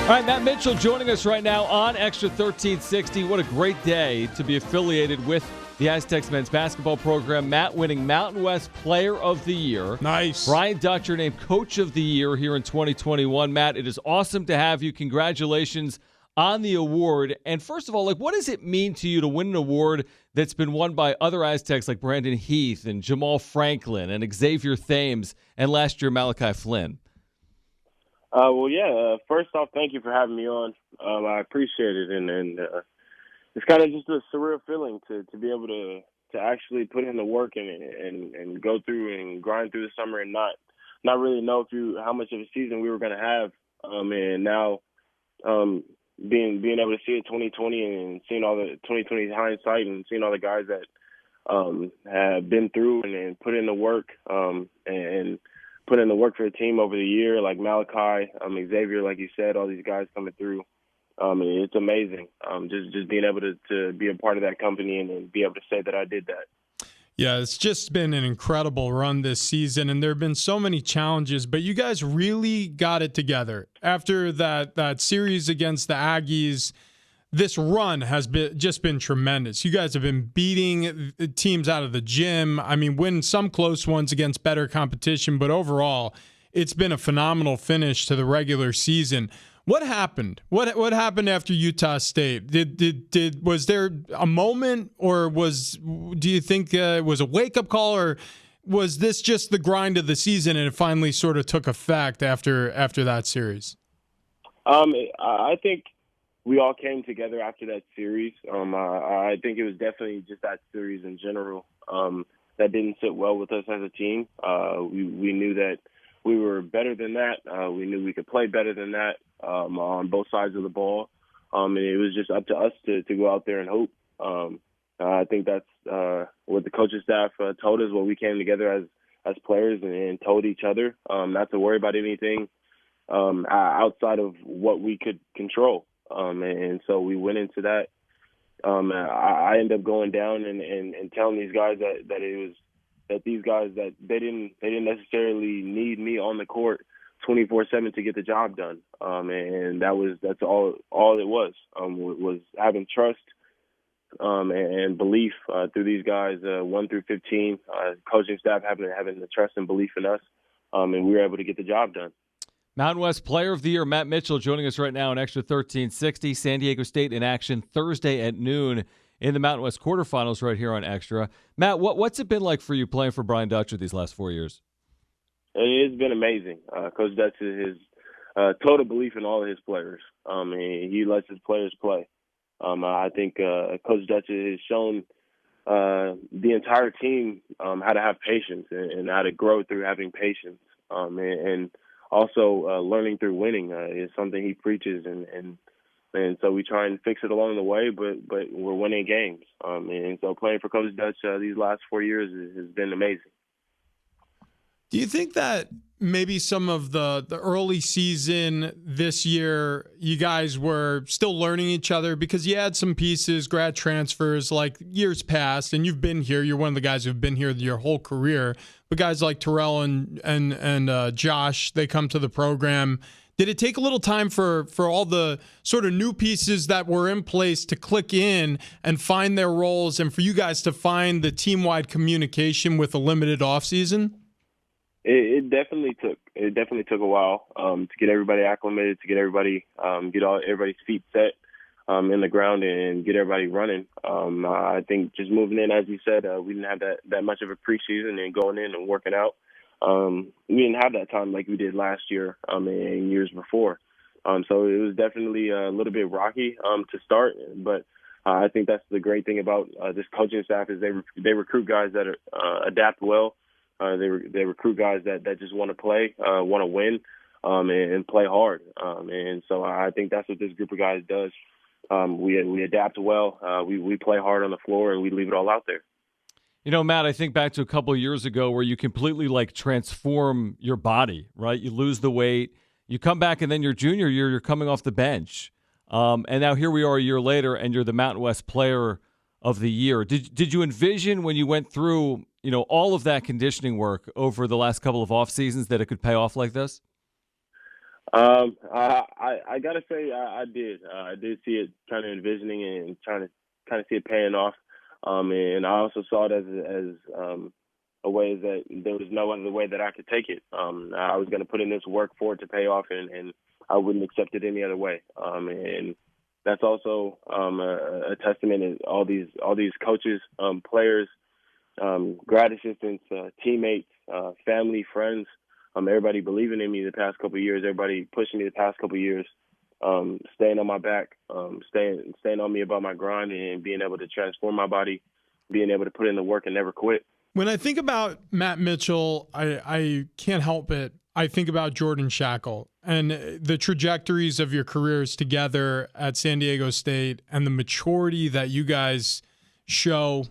All right, Matt Mitchell joining us right now on Xtra 1360. What a great day to be affiliated with the Aztecs men's basketball program. Matt winning Mountain West Player of the Year. Nice. Brian Dutcher named Coach of the Year here in 2021. Matt, it is awesome to have you. Congratulations on the award. And first of all, what does it mean to you to win an award that's been won by other Aztecs like Brandon Heath and Jamal Franklin and Xavier Thames and last year Malachi Flynn? First off, thank you for having me on. I appreciate it, and it's kind of just a surreal feeling to be able to actually put in the work and go through and grind through the summer and not really know how much of a season we were going to have, and now being able to see it 2020 and seeing all the 2020 hindsight and seeing all the guys that have been through and put in the work and put in the work for the team over the year, like Malachi, Xavier, like you said, all these guys coming through. It's amazing. Just being able to be a part of that company and be able to say that I did that. Yeah, it's just been an incredible run this season, and there have been so many challenges, but you guys really got it together. After that series against the Aggies, this run has just been tremendous. You guys have been beating teams out of the gym. I mean, win some close ones against better competition, but overall, it's been a phenomenal finish to the regular season. What happened? What happened after Utah State? Was there a moment, or do you think it was a wake-up call, or was this just the grind of the season and it finally sort of took effect after that series? I think we all came together after that series. I think it was definitely just that series in general that didn't sit well with us as a team. We knew that we were better than that. We knew we could play better than that on both sides of the ball. And it was just up to us to go out there and hope. I think that's what the coaching staff told us when we came together as players and told each other not to worry about anything outside of what we could control. And so we went into that. I ended up going down and telling these guys that it was that these guys that they didn't necessarily need me on the court 24/7 to get the job done. And that's all it was having trust and belief through these guys 1 through 15, coaching staff having the trust and belief in us, and we were able to get the job done. Mountain West Player of the Year, Matt Mitchell, joining us right now on Xtra 1360. San Diego State in action Thursday at noon in the Mountain West quarterfinals right here on Xtra. Matt, what's it been like for you playing for Brian Dutcher these last 4 years? It's been amazing. Coach Dutcher has total belief in all of his players. He lets his players play. I think Coach Dutcher has shown the entire team how to have patience and how to grow through having patience. And also learning through winning is something he preaches, and so we try and fix it along the way, but we're winning games. And so playing for Coach Dutch these last 4 years has been amazing. Do you think that maybe some of the early season this year, you guys were still learning each other because you had some pieces, grad transfers like years past, and you've been here. You're one of the guys who've been here your whole career. But guys like Terrell and Josh, they come to the program. Did it take a little time for all the sort of new pieces that were in place to click in and find their roles, and for you guys to find the team-wide communication with a limited offseason? It definitely took a while to get everybody acclimated, to get everybody everybody's feet set in the ground and get everybody running. I think just moving in, as you said, we didn't have that much of a preseason and going in and working out. We didn't have that time like we did last year and years before. So it was definitely a little bit rocky to start, but I think that's the great thing about this coaching staff is they recruit guys that adapt well. They recruit guys that just want to play, want to win, and play hard. And so I think that's what this group of guys does. We adapt well. We play hard on the floor, and we leave it all out there. You know, Matt, I think back to a couple of years ago where you completely transform your body, right? You lose the weight, you come back, and then your junior year, you're coming off the bench. And now here we are a year later, and you're the Mountain West Player of the Year. Did you envision when you went through all of that conditioning work over the last couple of off seasons that it could pay off like this? I gotta say I did. I did see it kind of envisioning and trying to kind of see it paying off. And I also saw it as a way that there was no other way that I could take it. I was going to put in this work for it to pay off, and I wouldn't accept it any other way. And that's also a testament to all these coaches, players, grad assistants, teammates, family, friends, everybody believing in me the past couple of years, everybody pushing me the past couple of years, staying on my back, staying on me about my grind and being able to transform my body, being able to put in the work and never quit. When I think about Matt Mitchell, I can't help it. I think about Jordan Shackle and the trajectories of your careers together at San Diego State and the maturity that you guys show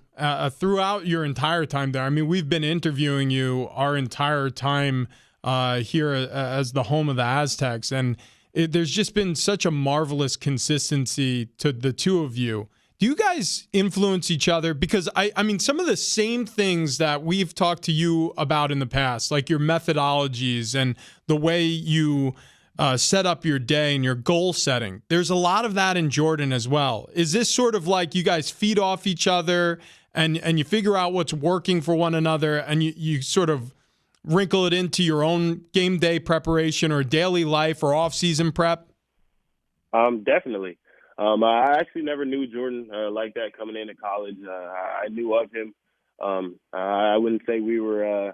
throughout your entire time there. I mean, we've been interviewing you our entire time here as the home of the Aztecs, and there's just been such a marvelous consistency to the two of you. Do you guys influence each other? Because, I mean, some of the same things that we've talked to you about in the past, like your methodologies and the way you set up your day and your goal setting, there's a lot of that in Jordan as well. Is this sort of like you guys feed off each other and you figure out what's working for one another and you sort of wrinkle it into your own game day preparation or daily life or off-season prep? Definitely. I actually never knew Jordan like that coming into college. I knew of him. I wouldn't say we were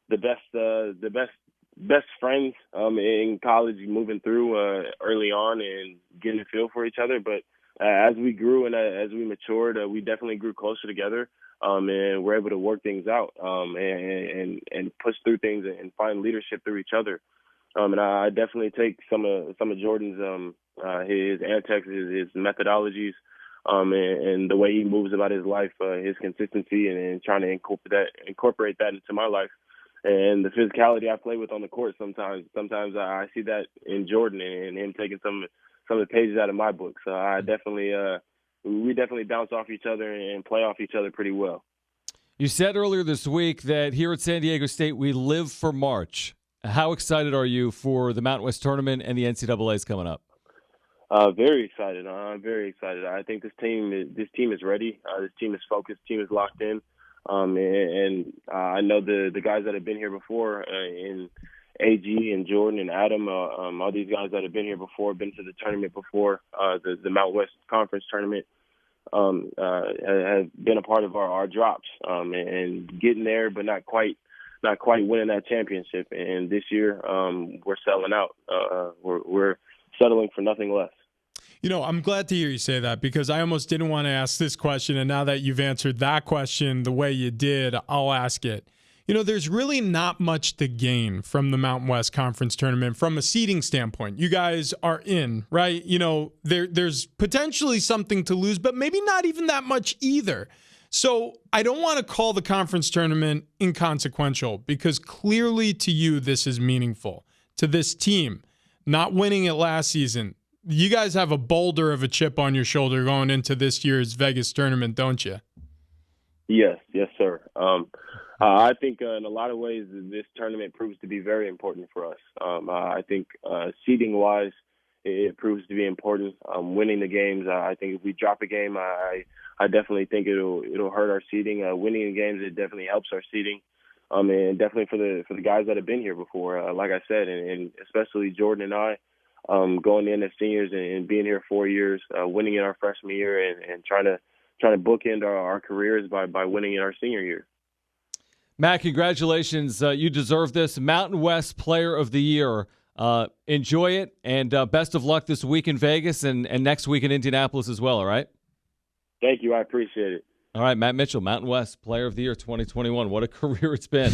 the best friends in college, moving through early on and getting a feel for each other. But as we grew and as we matured, we definitely grew closer together, and we're able to work things out and push through things and find leadership through each other. And I definitely take some of Jordan's his antics, his methodologies, and the way he moves about his life, his consistency, and trying to incorporate that into my life, and the physicality I play with on the court. Sometimes I see that in Jordan and him taking some of the pages out of my book. So we definitely bounce off each other and play off each other pretty well. You said earlier this week that here at San Diego State we live for March. How excited are you for the Mountain West tournament and the NCAA's coming up? Very excited. I'm very excited. I think this team is ready. This team is focused. Team is locked in. And I know the guys that have been here before, in AG and Jordan and Adam, all these guys that have been here before, been to the tournament before, the Mountain West Conference tournament, have been a part of our drops, and getting there, but not quite winning that championship. And this year, we're selling out. We're settling for nothing less. You know, I'm glad to hear you say that because I almost didn't want to ask this question. And now that you've answered that question the way you did, I'll ask it. You know, there's really not much to gain from the Mountain West Conference tournament from a seeding standpoint. You guys are in, right? You know, there's potentially something to lose, but maybe not even that much either. So I don't want to call the conference tournament inconsequential because clearly to you, this is meaningful. To this team, not winning it last season, you guys have a boulder of a chip on your shoulder going into this year's Vegas tournament, don't you? Yes, sir. I think in a lot of ways this tournament proves to be very important for us. I think seeding-wise, it proves to be important. Winning the games, I think if we drop a game, I definitely think it'll hurt our seeding. Winning the games, it definitely helps our seeding. And definitely for the guys that have been here before, like I said, and especially Jordan and I, going in as seniors and being here 4 years, winning in our freshman year, and trying to bookend our careers by winning in our senior year. Matt, congratulations. You deserve this. Mountain West Player of the Year. Enjoy it, and best of luck this week in Vegas and next week in Indianapolis as well, all right? Thank you. I appreciate it. All right, Matt Mitchell, Mountain West Player of the Year 2021. What a career it's been.